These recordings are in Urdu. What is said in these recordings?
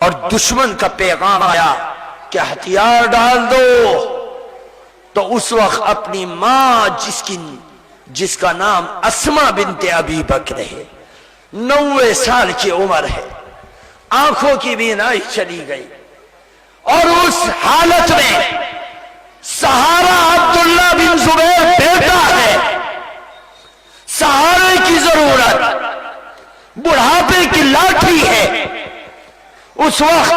اور دشمن کا پیغام آیا کہ ہتھیار ڈال دو، تو اس وقت اپنی ماں جس کا نام اسما بنت ابی بکر ہے، 90 سال کی عمر ہے، آنکھوں کی بینائی چلی گئی، اور اس حالت میں سہارا عبداللہ بن زبیر بیٹا ہے، سہارے کی ضرورت، بڑھاپے کی لاٹھی ہے۔ اس وقت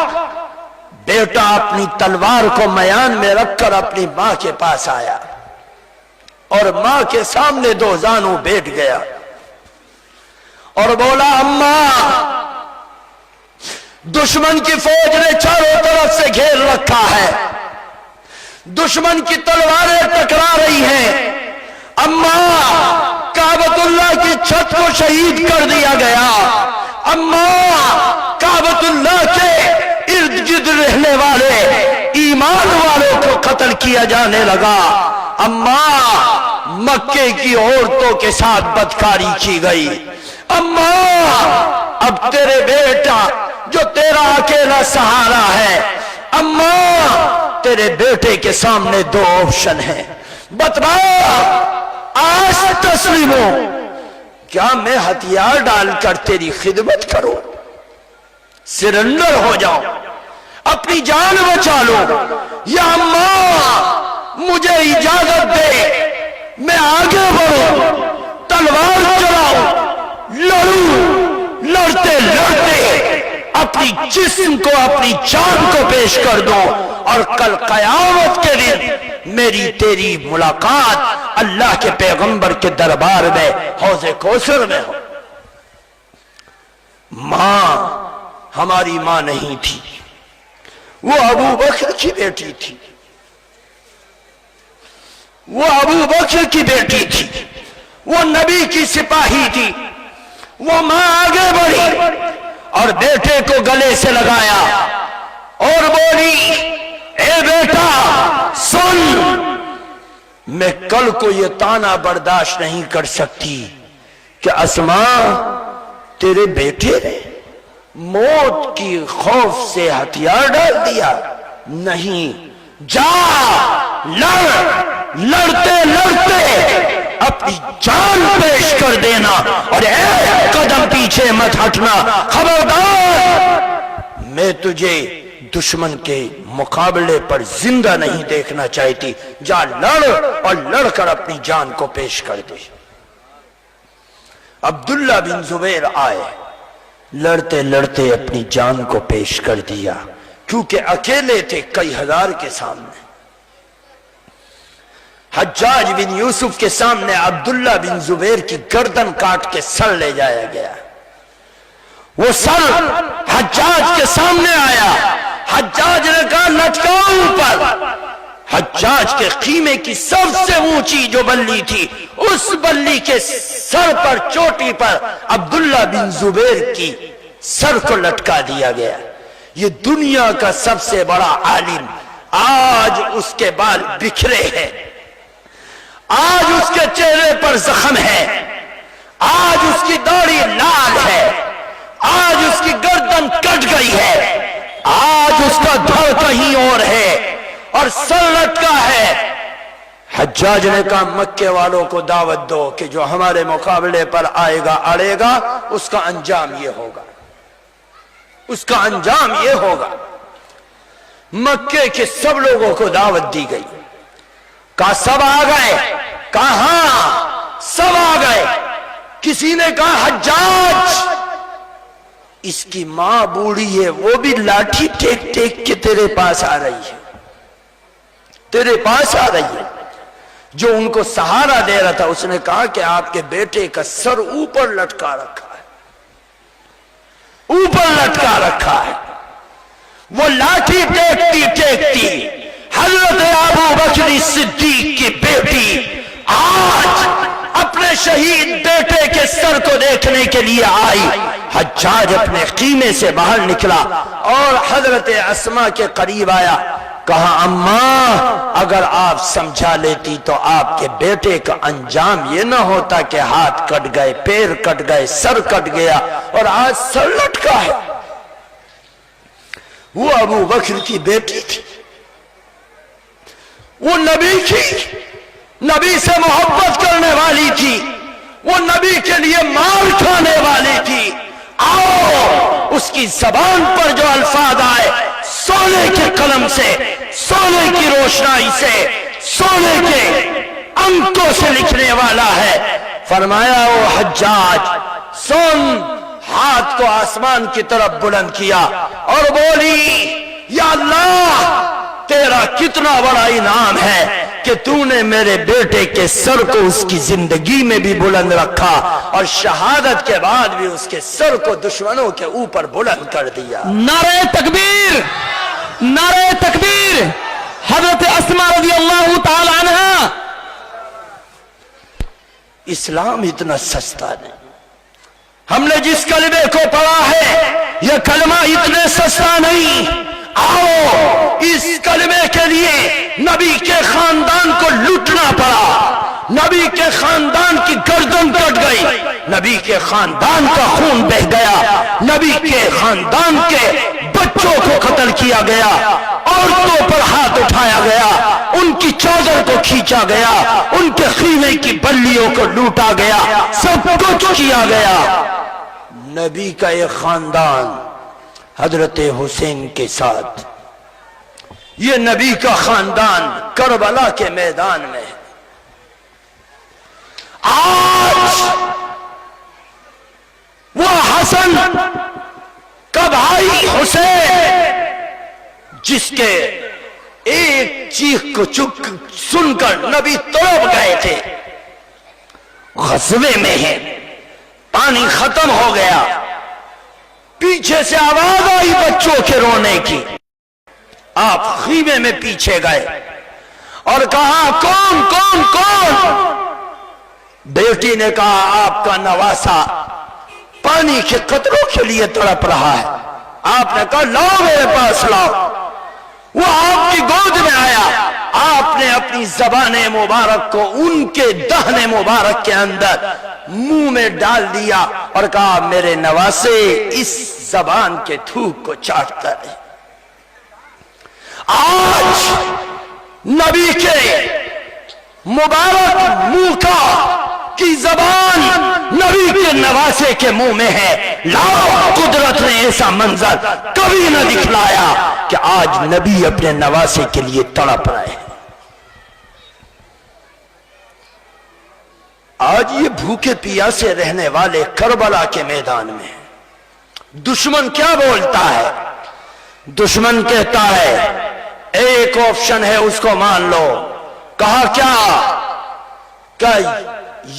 بیٹا اپنی تلوار کو میان میں رکھ کر اپنی ماں کے پاس آیا اور ماں کے سامنے 2 زانوں بیٹھ گیا اور بولا اماں، دشمن کی فوج نے چاروں طرف سے گھیر رکھا ہے، دشمن کی تلواریں ٹکرا رہی ہیں، اماں کعبۃ اللہ کی چھت کو شہید کر دیا گیا، اماں کعبۃ اللہ کے ارد گرد رہنے والے ایمان والوں کو قتل کیا جانے لگا، اماں مکے کی عورتوں کے ساتھ بدکاری کی گئی، اماں اب تیرے بیٹا جو تیرا اکیلا سہارا ہے، اماں تیرے بیٹے کے سامنے 2 آپشن ہیں، بتلا آج تسلیم ہو، کیا میں ہتھیار ڈال کر تیری خدمت کروں، سرنڈر ہو جاؤ، اپنی جان بچا لو، یا اماں مجھے اجازت دے میں آگے بڑھوں، تلوار چلاؤں، لڑوں، لڑتے لڑتے اپنی جسم کو اپنی جان کو پیش کر دو، اور کل قیامت کے دن میری تیری ملاقات اللہ کے پیغمبر کے دربار میں حوض کوثر میں ہو۔ ماں ہماری ماں نہیں تھی، وہ ابو بکر کی بیٹی تھی، وہ ابو بکر کی بیٹی تھی، وہ نبی کی سپاہی تھی، وہ ماں آگے بڑھی اور بیٹے کو گلے سے لگایا اور بولی اے بیٹا سن، میں کل کو یہ طعنہ برداشت نہیں کر سکتی کہ اسما تیرے بیٹے نے موت کی خوف سے ہتھیار ڈال دیا، نہیں، جا لڑتے لڑتے اپنی جان پیش کر دینا اور ایک قدم پیچھے مت ہٹنا، خبردار میں تجھے دشمن کے مقابلے پر زندہ نہیں دیکھنا چاہتی، جا لڑ اور لڑ کر اپنی جان کو پیش کر دے۔ عبداللہ بن زبیر آئے، لڑتے لڑتے اپنی جان کو پیش کر دیا، کیونکہ اکیلے تھے کئی ہزار کے سامنے۔ حجاج بن یوسف کے سامنے عبداللہ بن زبیر کی گردن کاٹ کے سر لے جایا گیا، وہ سر حجاج کے سامنے آیا، حجاج نے کہا لٹکاؤ اوپر، حجاج کے خیمے کی سب سے اونچی جو بلی تھی، اس بلی کے سر پر چوٹی پر عبداللہ بن زبیر کی سر کو لٹکا دیا گیا۔ یہ دنیا کا سب سے بڑا عالم، آج اس کے بال بکھرے ہیں، آج اس کے چہرے پر زخم ہے، آج اس کی داڑھی لال ہے، آج اس کی گردن کٹ گئی ہے، آج اس کا دھڑ کہیں اور ہے اور سر لٹکا ہے۔ حجاج نے کہا مکے والوں کو دعوت دو کہ جو ہمارے مقابلے پر آئے گا اڑے گا، اس کا انجام یہ ہوگا، اس کا انجام یہ ہوگا۔ مکے کے سب لوگوں کو دعوت دی گئی، کہا سب آ گئے، کہا ہاں سب آ گئے۔ کسی نے کہا حجاج اس کی ماں بوڑھی ہے، وہ بھی لاٹھی ٹیک ٹیک کے تیرے پاس آ رہی ہے، تیرے پاس آ رہی ہے۔ جو ان کو سہارا دے رہا تھا اس نے کہا کہ آپ کے بیٹے کا سر اوپر لٹکا رکھا ہے، اوپر لٹکا رکھا ہے۔ وہ لاٹھی ٹیکتی ٹیکتی حضرت ابو بکر صدیق کی بیٹی آج اپنے شہید بیٹے کے سر کو دیکھنے کے لیے آئی۔ حجاج اپنے خیمے سے باہر نکلا اور حضرت اسما کے قریب آیا، کہا اماں اگر آپ سمجھا لیتی تو آپ کے بیٹے کا انجام یہ نہ ہوتا کہ ہاتھ کٹ گئے، پیر کٹ گئے، سر کٹ گیا اور آج سر لٹکا ہے۔ وہ ابو بکر کی بیٹی تھی، وہ نبی کی، نبی سے محبت کرنے والی تھی، وہ نبی کے لیے مار کھانے والی تھی۔ آؤ اس کی زبان پر جو الفاظ آئے سونے کے قلم سے، سونے کی روشنائی سے، سونے کے انکوں سے لکھنے والا ہے۔ فرمایا او حجاج سن، ہاتھ کو آسمان کی طرف بلند کیا اور بولی یا اللہ تیرا کتنا بڑا انعام ہے کہ تو نے میرے بیٹے کے سر کو اس کی زندگی میں بھی بلند رکھا اور شہادت کے بعد بھی اس کے سر کو دشمنوں کے اوپر بلند کر دیا۔ نعرہ تکبیر، نعرہ تکبیر۔ حضرت اسماء رضی اللہ تعالی عنہ۔ اسلام اتنا سستا نہیں، ہم نے جس کلمے کو پڑھا ہے یہ کلمہ اتنے سستا نہیں۔ آؤ اس کلمے کے لیے نبی کے خاندان کو لوٹنا پڑا، نبی کے خاندان کی گردن کٹ گئی، نبی کے خاندان کا خون بہہ گیا، نبی کے خاندان کے بچوں کو قتل کیا گیا، عورتوں پر ہاتھ اٹھایا گیا، ان کی چادر کو کھینچا گیا، ان کے خیمے کی بلیوں کو لوٹا گیا، سب کچھ کیا گیا۔ نبی کا ایک خاندان حضرت حسین کے ساتھ، یہ نبی کا خاندان کربلا کے میدان میں آج وہ حسن کا بھائی حسین جس کے ایک چیخ کو سن کر نبی تڑپ گئے تھے، غزوے میں ہے، پانی ختم ہو گیا، پیچھے سے آواز آئی بچوں کے رونے کی، آپ خیمے میں پیچھے گئے اور کہا کون کون کون؟ بیٹی نے کہا آپ کا نواسا پانی کے قطروں کے لیے تڑپ رہا ہے۔ آپ نے کہا لاؤ میرے پاس لاؤ، وہ آپ کی گود میں آیا، آپ نے اپنی زبان مبارک کو ان کے دہن مبارک کے اندر منہ میں ڈال دیا اور کہا میرے نواسے اس زبان کے تھوک کو چاٹتا ہے۔ آج نبی کے مبارک منہ کی زبان نبی کے نواسے کے منہ میں ہے۔ لاؤ قدرت نے ایسا منظر کبھی نہ دکھلایا کہ آج نبی اپنے نواسے کے لیے تڑپ رہے ہیں۔ آج یہ بھوکے پیاسے رہنے والے کربلا کے میدان میں دشمن کیا بولتا ہے؟ دشمن کہتا ہے ایک آپشن ہے اس کو مان لو۔ کہا کیا؟ کہ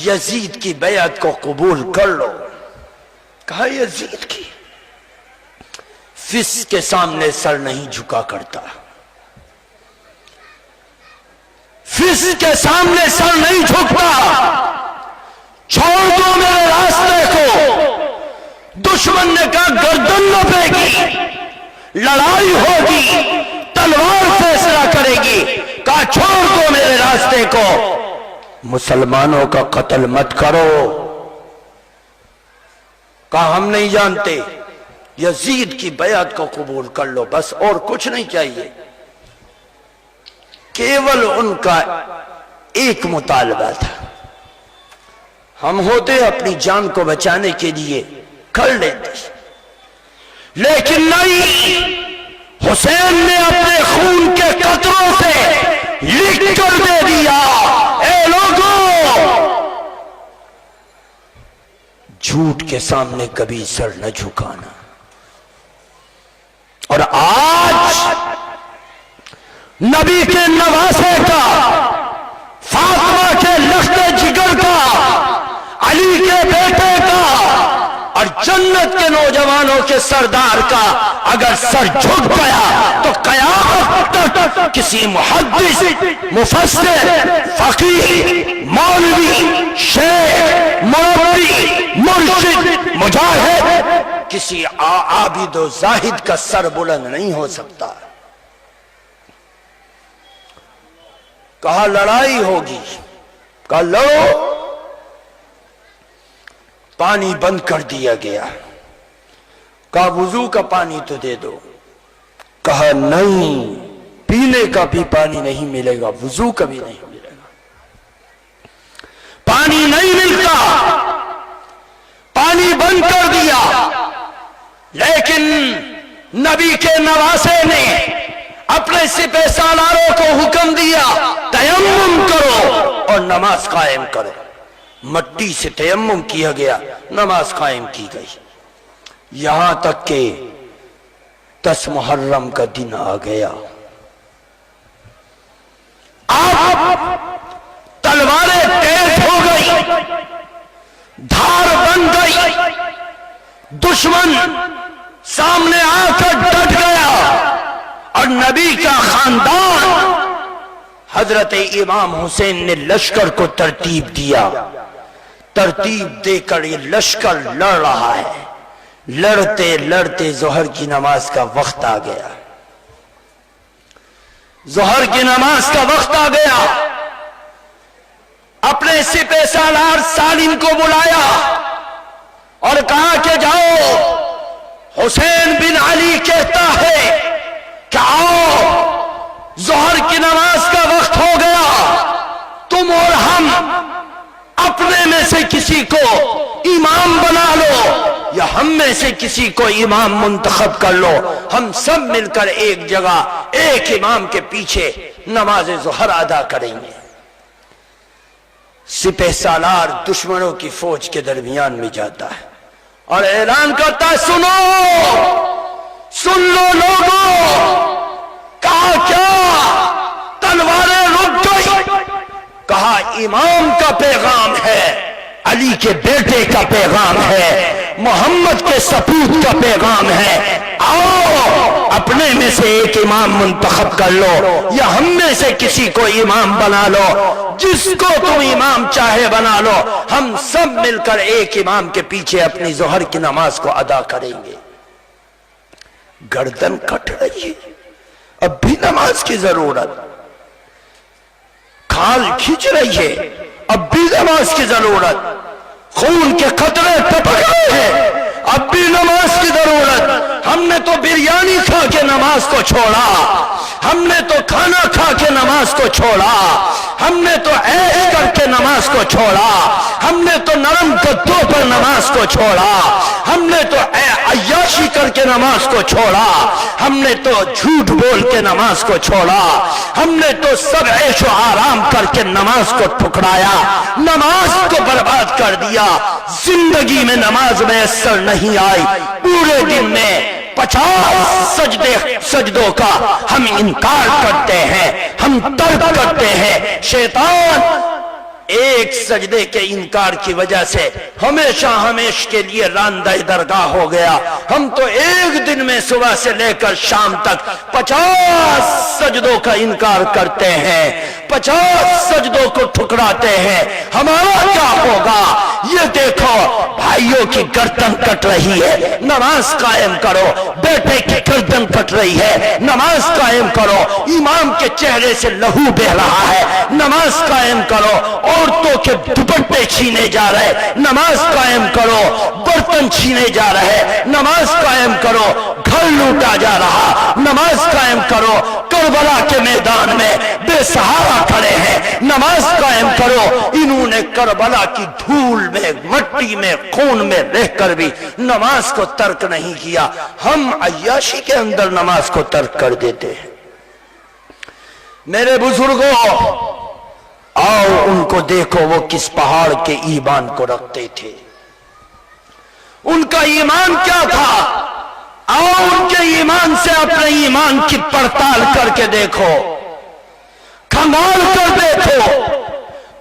یزید کی بیعت کو قبول کر لو۔ کہا یزید کی فس کے سامنے سر نہیں جھکا کرتا، فس کے سامنے سر نہیں جھکتا، چھوڑ دو میرے راستے کو۔ دشمن نے کہا گردن نہ پھینکی، لڑائی ہوگی، تلوار فیصلہ کرے گی۔ کہا چھوڑ دو میرے راستے کو، مسلمانوں کا قتل مت کرو۔ کہا ہم نہیں جانتے، یزید کی بیعت کو قبول کر لو، بس اور کچھ نہیں چاہیے۔ کیول ان کا ایک مطالبہ تھا، ہم ہوتے اپنی جان کو بچانے کے لیے کر لیتے، لیکن نہیں، حسین نے اپنے خون کے قطروں سے لکھ کر دے دیا اے لوگوں، جھوٹ کے سامنے کبھی سر نہ جھکانا۔ اور آج نبی کے نواسے کا، فاطمہ کے لخت جگر کا، علی کے بیٹے کا اور جنت کے نوجوانوں کے سردار کا اگر سر جھک گیا تو قیامت تک کسی محدث، مفسر، فقیہ، مولوی، شیخ، مربی، مرشد، مجاہد، کسی عابد و زاہد کا سر بلند نہیں ہو سکتا۔ کہا لڑائی ہوگی، کہا لڑو۔ پانی بند کر دیا گیا، کہا وضو کا پانی تو دے دو۔ کہا نہیں، پینے کا بھی پانی نہیں ملے گا، وضو کا بھی نہیں ملے گا، پانی نہیں ملتا، پانی بند کر دیا۔ لیکن نبی کے نواسے نے اپنے سپہ سالاروں کو حکم دیا تیمم کرو اور نماز قائم کرو۔ مٹی سے تیمم کیا گیا، نماز قائم کی گئی، یہاں تک کہ 10 محرم کا دن آ گیا۔ اب تلواریں تیز ہو گئی، دھار بن گئی، دشمن سامنے آ کر ڈٹ گیا، اور نبی کا خاندان حضرت امام حسین نے لشکر کو ترتیب دیا۔ ترتیب دے کر یہ لشکر لڑ رہا ہے، لڑتے لڑتے ظہر کی نماز کا وقت آ گیا۔ ظہر کی نماز کا وقت آ گیا، اپنے سپہ سالار سالم کو بلایا اور کہا کہ جاؤ، حسین بن علی کہتا ہے کہ آؤ، ظہر کی نماز کا وقت ہو گیا، تم اور ہم اپنے میں سے کسی کو امام بنا لو یا ہم میں سے کسی کو امام منتخب کر لو، ہم سب مل کر ایک جگہ ایک امام کے پیچھے نماز ظہر ادا کریں گے۔ سپہ سالار دشمنوں کی فوج کے درمیان میں جاتا ہے اور اعلان کرتا ہے، سنو، سن لو لوگوں، کہا کیا؟ تلواریں رک گئی، کہا امام کا پیغام ہے، علی کے بیٹے کا پیغام ہے، محمد کے سپوت کا پیغام ہے، آؤ اپنے میں سے ایک امام منتخب کر لو یا ہم میں سے کسی کو امام بنا لو، جس کو تم امام چاہے بنا لو، ہم سب مل کر ایک امام کے پیچھے اپنی ظہر کی نماز کو ادا کریں گے۔ گردن کٹ رہی ہے، اب بھی نماز کی ضرورت، کھال کھچ رہی ہے، اب بھی نماز کی ضرورت، خون کے قطرے ٹپک رہے ہیں، اب بھی نماز کی ضرورت۔ ہم نے تو بریانی کھا کے نماز کو چھوڑا، ہم نے تو کھانا کھا کے نماز کو چھوڑا، ہم نے تو عیش کر کے نماز کو چھوڑا، ہم نے تو نرم گدوں پر نماز کو چھوڑا، ہم نے تو عیاشی کر کے نماز کو چھوڑا، ہم نے تو جھوٹ بول کے نماز کو چھوڑا، ہم نے تو سب عیش و آرام کر کے نماز کو ٹھکرایا، نماز کو برباد کر دیا۔ زندگی میں نماز میسر نہیں آئی، پورے دن میں 50 سجدوں کا ہم انکار کرتے ہیں، ہم ترک کرتے ہیں۔ شیطان ایک سجدے کے انکار کی وجہ سے ہمیشہ ہمیشہ کے لیے راندہ درگاہ ہو گیا۔ ہم تو ایک دن میں صبح سے لے کر شام تک 50 سجدوں کا انکار کرتے ہیں، 50 سجدوں کو ٹھکراتے ہیں۔ ہمارا کیا ہوگا؟ یہ دیکھو بھائیوں کی گردن کٹ رہی ہے، نماز قائم کرو، بیٹے کی گردن کٹ رہی ہے، نماز قائم کرو، امام کے چہرے سے لہو بہ رہا ہے، نماز قائم کرو، عورتوں کے دوپٹے چھینے جا رہے، نماز قائم کرو، برتن چھینے جا رہے، نماز قائم کرو، گھر لوٹا جا رہا، نماز قائم کرو، کربلا کے میدان میں بے سہارا کھڑے ہیں، نماز قائم کرو۔ انہوں نے کربلا کی دھول میں، مٹی میں، خون میں رہ کر بھی نماز کو ترک نہیں کیا، ہم عیاشی کے اندر نماز کو ترک کر دیتے ہیں۔ میرے بزرگوں، آؤ ان کو دیکھو، وہ کس پہاڑ کے ایمان کو رکھتے تھے، ان کا ایمان کیا تھا؟ آؤ ان کے ایمان سے اپنے ایمان کی پڑتال کر کے دیکھو، کھنگال کر دیکھو،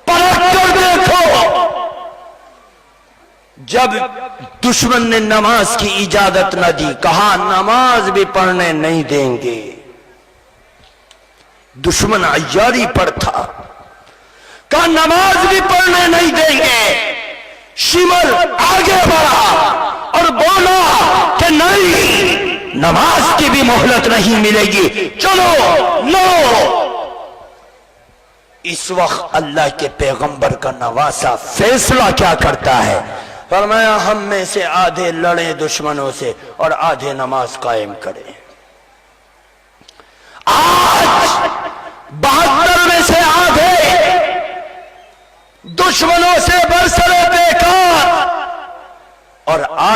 پرکھ کر دیکھو۔ جب دشمن نے نماز کی اجازت نہ دی، کہا نماز بھی پڑھنے نہیں دیں گے، دشمن عیاری پر تھا، کہا نماز بھی پڑھنے نہیں دیں گے، شمر آگے بڑھا اور بولا کہ نہیں، نماز کی بھی مہلت نہیں ملے گی، چلو لو۔ اس وقت اللہ کے پیغمبر کا نواسا فیصلہ کیا کرتا ہے؟ فرمایا ہم میں سے آدھے لڑیں دشمنوں سے اور آدھے نماز قائم کریں۔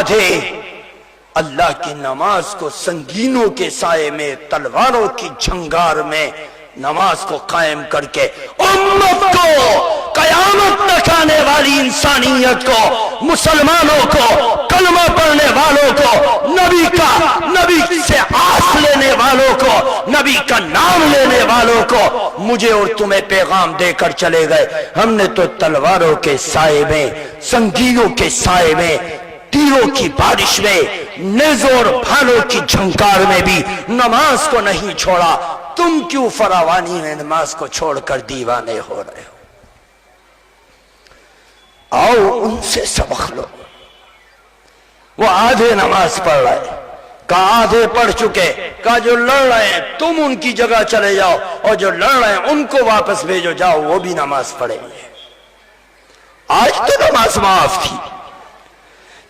آدھے اللہ کی نماز کو سنگینوں کے سائے میں، تلواروں کی جھنگار میں نماز کو قائم کر کے امت کو، قیامت تک آنے والی انسانیت کو، مسلمانوں کو، کلمہ پڑھنے والوں کو، نبی سے آس لینے والوں کو، نبی کا نام لینے والوں کو مجھے اور تمہیں پیغام دے کر چلے گئے۔ ہم نے تو تلواروں کے سائے میں، سنگینوں کے سائے میں، تیروں کی بارش میں، نیزوں اور بھالوں کی جھنکار میں بھی نماز کو نہیں چھوڑا۔ تم کیوں فراوانی میں نماز کو چھوڑ کر دیوانے ہو رہے ہو؟ آؤ ان سے سبق لو۔ وہ آدھے نماز پڑھ رہے، کہا آدھے پڑھ چکے، کہا جو لڑ رہے ہیں تم ان کی جگہ چلے جاؤ، اور جو لڑ رہے ہیں ان کو واپس بھیجو، جاؤ وہ بھی نماز پڑھیں گے۔ آج تو نماز معاف تھی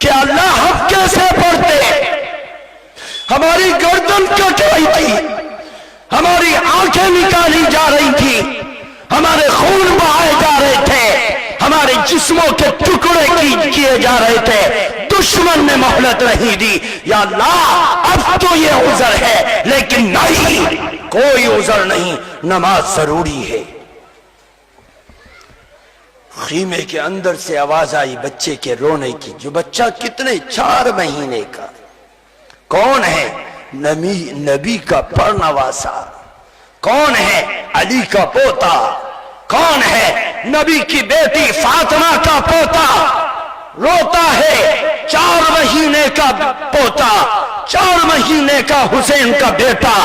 کہ اللہ ہم کیسے پڑھتے، ہماری گردن کٹ رہی تھی، ہماری آنکھیں نکالی جا رہی تھی، ہمارے خون بہائے جا رہے تھے، ہمارے جسموں کے ٹکڑے کیے جا رہے تھے، دشمن نے مہلت نہیں دی۔ یا اللہ اب تو یہ عذر ہے، لیکن نہیں، کوئی عذر نہیں، نماز ضروری ہے۔ خیمے کے اندر سے آواز آئی بچے کے رونے کی، جو بچہ کتنے 4 مہینے کا، کون ہے؟ نبی کا پرنواسا، کون ہے؟ علی کا پوتا، کون ہے؟ نبی کی بیٹی فاطمہ کا پوتا، روتا ہے 4 مہینے کا پوتا، 4 مہینے کا حسین کا بیٹا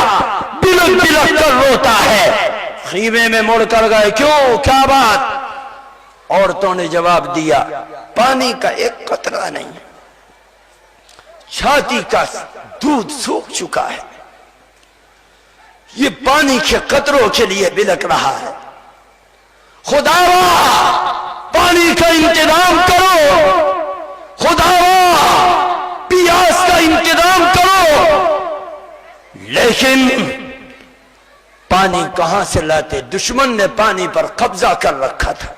بلک بلک کر روتا ہے۔ خیمے میں مڑ کر گئے، کیوں، کیا بات؟ عورتوں نے جواب دیا، پانی کا ایک قطرہ نہیں، چھاتی کا دودھ سوکھ چکا ہے، یہ پانی کے قطروں کے لیے بلک رہا ہے، خداوا پانی کا انتظام کرو، خداوا پیاس کا انتظام کرو۔ لیکن پانی کہاں سے لاتے؟ دشمن نے پانی پر قبضہ کر رکھا تھا،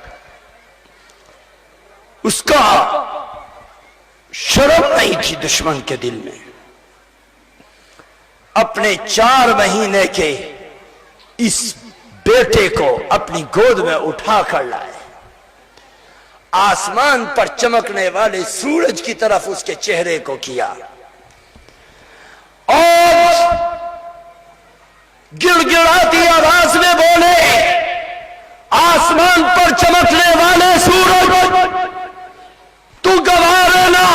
اس کا شرم نہیں تھی دشمن کے دل میں۔ اپنے 4 مہینے کے اس بیٹے کو اپنی گود میں اٹھا کر لائے، آسمان پر چمکنے والے سورج کی طرف اس کے چہرے کو کیا، اور گڑ گڑاتی آواز میں بولے، آسمان پر چمکنے والے سورج تو گواہ رہنا،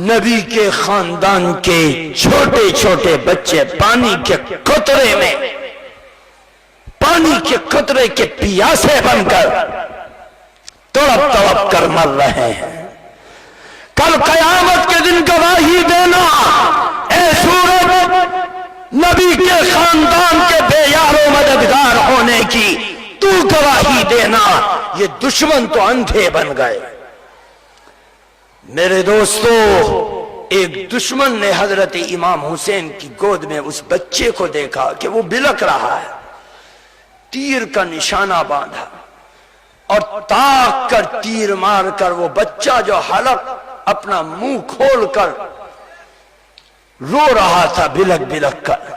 نبی کے خاندان کے چھوٹے چھوٹے بچے پانی کے قطرے میں، پانی کے قطرے کے پیاسے بن کر تڑپ تڑپ کر مر رہے ہیں۔ کل قیامت کے دن گواہی دینا، اے سورج، نبی کے خاندان کے بے یار و مددگار ہونے کی تو گواہی دینا۔ یہ دشمن تو اندھے بن گئے۔ میرے دوستو، ایک دشمن نے حضرت امام حسین کی گود میں اس بچے کو دیکھا کہ وہ بلک رہا ہے، تیر کا نشانہ باندھا اور تاک کر تیر مار کر وہ بچہ جو حلق اپنا منہ کھول کر رو رہا تھا بلک بلک کر،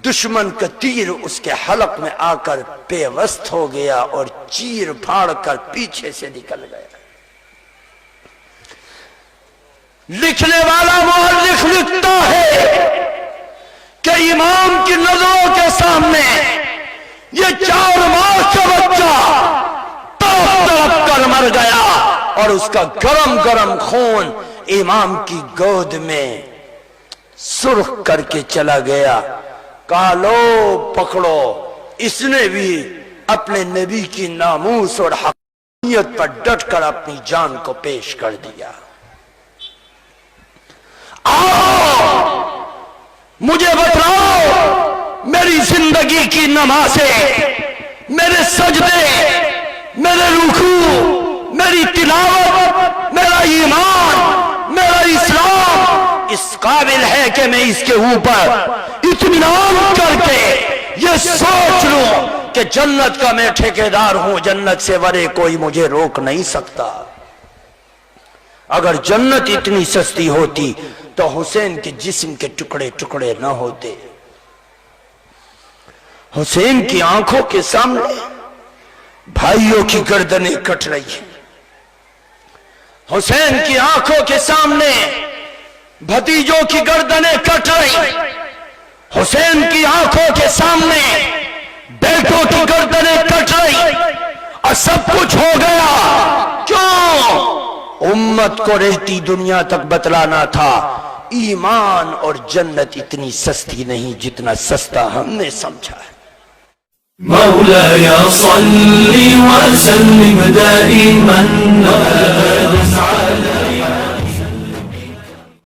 دشمن کا تیر اس کے حلق میں آ کر پیوست ہو گیا اور چیر پھاڑ کر پیچھے سے نکل گیا۔ لکھنے والا مؤرخ لکھتا ہے کہ امام کی نظروں کے سامنے یہ 4 ماہ کا بچہ تڑپ تڑپ کر مر گیا، اور اس کا گرم گرم خون امام کی گود میں سرخ کر کے چلا گیا۔ کہا لو پکڑو، اس نے بھی اپنے نبی کی ناموس اور حقانیت پر ڈٹ کر اپنی جان کو پیش کر دیا۔ مجھے بتلاؤ، میری زندگی کی نمازیں، میرے سجدے، میرے رکوع، میری تلاوت، میرا ایمان، میرا اسلام اس قابل ہے کہ میں اس کے اوپر اطمینان کر کے یہ سوچ لوں کہ جنت کا میں ٹھیکیدار ہوں، جنت سے ورے کوئی مجھے روک نہیں سکتا۔ اگر جنت اتنی سستی ہوتی تو حسین کے جسم کے ٹکڑے ٹکڑے نہ ہوتے. حسین کی آنکھوں کے سامنے بھائیوں کی گردنیں کٹ رہی ہیں. حسین کی آنکھوں کے سامنے بھتیجوں کی گردنیں کٹ رہی. حسین کی آنکھوں کے سامنے بیٹوں کی گردنیں کٹ رہی. اور سب کچھ ہو گیا کیوں؟ امت کو رہتی دنیا تک بتلانا تھا ایمان اور جنت اتنی سستی نہیں جتنا سستا ہم نے سمجھا ہے. مولاي صل وسلم دائما